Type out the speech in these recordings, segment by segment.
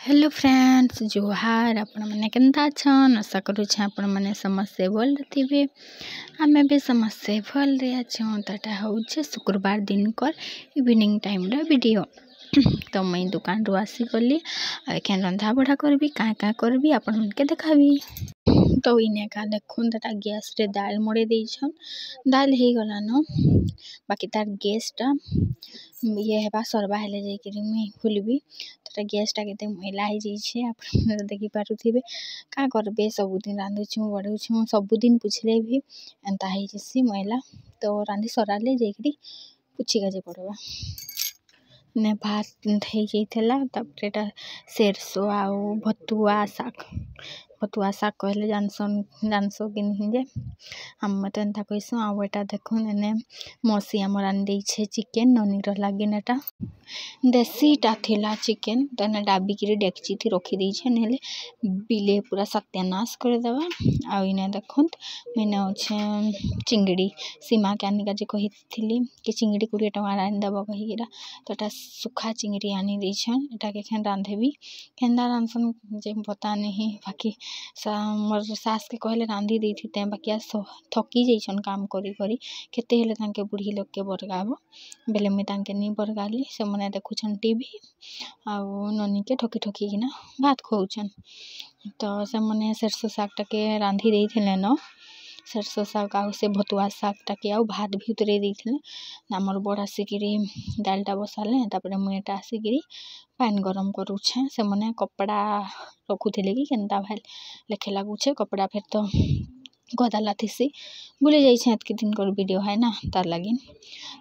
Hello friends जोहार आपण मैंने केनता छन आशा करूँ आपण मैंने समस्ते भल थे आमे भी समस्ते भल छूँ तो हूँ शुक्रवार दिन कर इवनिंग टाइम वीडियो तो मुई दुकान रू आसी गली एखे रंधा बढ़ा करी क्या करी आपण मैंने देखाबी। तो इने का देखुन ता गैस रे दाल मड़े देछन दाल हे गलान बाकी तार गैसटा ये हेबा सरबा हेले जाइकरी मुई खोलबी तो गैसटा केते मैला हो जाइए आप देखि पारुथिबे का करबे सबुदिन रांधुछु बढ़ुछु सबुदिन पुछले भी एंता हो जसी मैला तो रांधि सराले जाइकरी पुछी गाजे पड़वा ने भात हो जाइला तापर सेरसो आउ भतुआ शाग कहले जानसो कि नहीं जे हम तो एंता कहसु आउ एटा देखुन एने मसी आम रांधि चिकेन ननीर लगे एटा देसीटा थिला चिकेन तो डाबी कि डेक्ची थी रखी देछे नेले बिले पूरा सत्यानाश कर देवा। आ इने देखुन मैंने अच्छे चिंगड़ी सीमा के आनिका जे कही कि चिंगड़ी 20 टଙ୍କା आनी देव कहीरा तो एटा सुखा चिंगड़ी आनी देछन एटा के खेन रांधेबी केंदा रांधसन जे पता नहीं बाकी मोर सास के कहले रांधि देथिते बाकी थकी जाइछन काम करी करी केते हेले तांके बुढ़ी लोग के बरगाबो बेले मुई तांके नहीं बरगाली से मने देखुछन टीवी आउ ननी के ठकी ठकी किना भात खुआउछन तो से मने सरसो शागटा के रांधि देथिले न सरसो शाग आउ से भतुआ शागटा के आउ भात भी उतरे देथिले हमर बड़ आसिकी दालटा बसाले तापर मुई एटा आसिकी पान गरम करूछे से मने कपड़ा रखुथिले कि केनता भाई लेखे लागुछे कपड़ा फेर तो गदाला थीसी भूली जाइए एतकी दिन कर वीडियो है ना तार लगी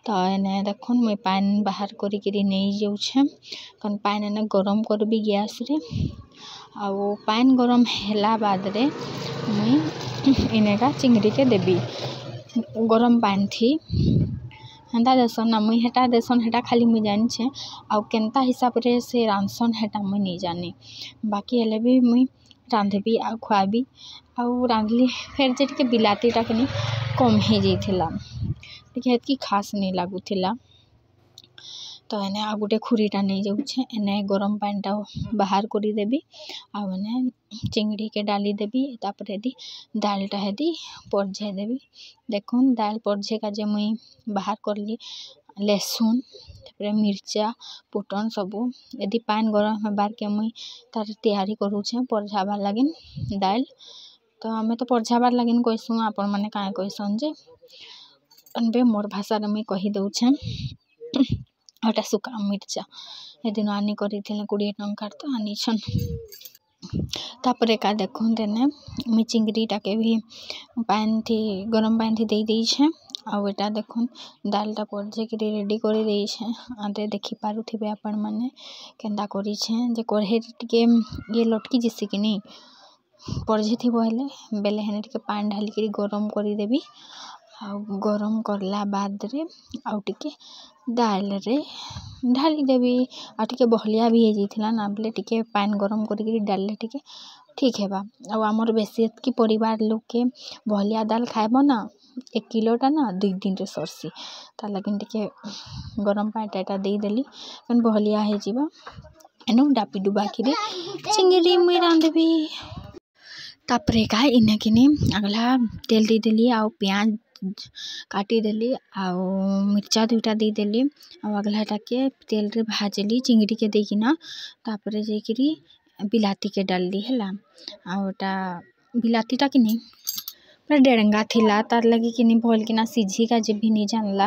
तो एने देखुन मुई पान बाहर करी नहीं जाऊे कन पान एने गरम करबी गैस रे आउ पान गरम हैला बाद रे मुई इनेका चिंगड़ी के देबी गरम पान थी हेन्ता देसन ना मुई हेटा देसन हेटा खाली मुई जानिछे आउ केनता हिसाब रे से रांधसन हेटा मुई नहीं जानी बाकी हेले भी मुई रांधबी आ खुआबी आउ रांधली फेर जे टिके बिलातीटा के कम हो जाइथिला टिके एतकी खास नहीं लागुथिला तो एने आ गोटे खुरीटा नहीं जाऊे एने गरम पानीटा बाहर करी देबी आउ एने चिंगड़ी के डाली देबी तापर यदि दालटा हेदी परझे देबी देखुन दाल परझे का जे मुई बाहर करली लहसुन तापर मिर्चा फुटन सबू यदि पान गरम हेबार के मुई तार तैयारी करूछे परझाबार लागिन दाल तो आमे तो परझाबार लागिन कहसु आपण माने काहे कहसन जे अनबे मोर भाषा रे मुई कही दउछे एटा सुखा मिर्चा ए दिन आनी करी 20 टंकार तो आनी छन तापर का देखुन तेने मुई चिंगड़ीटा के भी पान थी गरम पान थी दे छे आउ एटा देखुन दालटा परझे कि रेडी कर देछे आते देखि पारुथिबे आपण माने केनता करी छे जे कढ़े टिके ये लटकी जसी कि नहीं परझे थी हेले बेले हेने टिके पान ढाली करी गरम करी देबी आउ गरम करला बाद रे आउ टिके दाल रे ढाली देबी आ टिके बहलिया भी हो जाइथिला ना बेले टिके पान गरम करी डालले टिके ठीक हेबा आउ हमर बेसी एतकी परिवार लोग के बहलिया दाल खाइबो ना 1 किलोटा ना 2 दिन रे सरसी तार लगिन टिके गरम पानीटा दे देली कन बहलिया हो जिबा एनु डापी डुबा किरी चिंगड़ी मुई रांधबी तापरे का इने किनी अगला तेल दे देली आउ प्याज काटी देली आउ मिर्चा 2टा दे देली आउ अगलाटा के तेल रे भाजली चिंगड़ी के देकिना तापरे जाइकरी बिलाती के डालली हैला आउटा बिलातीटा कि नहीं पूरा डेरंगा थिला तार लगी कि नहीं भल किना सीझी का जे भी नहीं जानला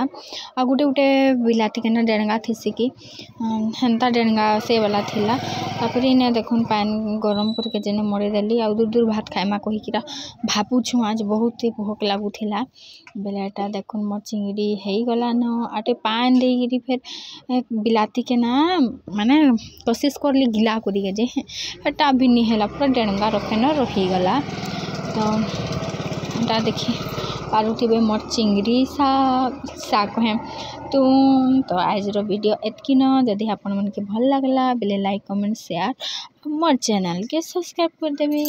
आ गोटे गोटे बिलाती के ना डेरंगा थिसी कि हेन्ता डेरंगा से वाला थिला तापर इने देखुन पान गरम करके जेने मरे देली आ दूर दूर भात खाइमा कही किरा भापुछु आज बहुत ही भूख लागुथिला बेलेटा देखुन मोर चिंगड़ी हे गला न आटे पान देगिरी फेर बिलाती के ना माने कोशिश करली गिला करी के जे एटा भी नहीं हैला पूरा डेरंगा रखे न रही गला तो एटा देखी पारुथिबे मोर चिंगड़ी शाग कहे तो आज वीडियो एतकी न जदि आपण मन के भल लागला बेले like comment share more channel के सब्सक्राइब कर देबे।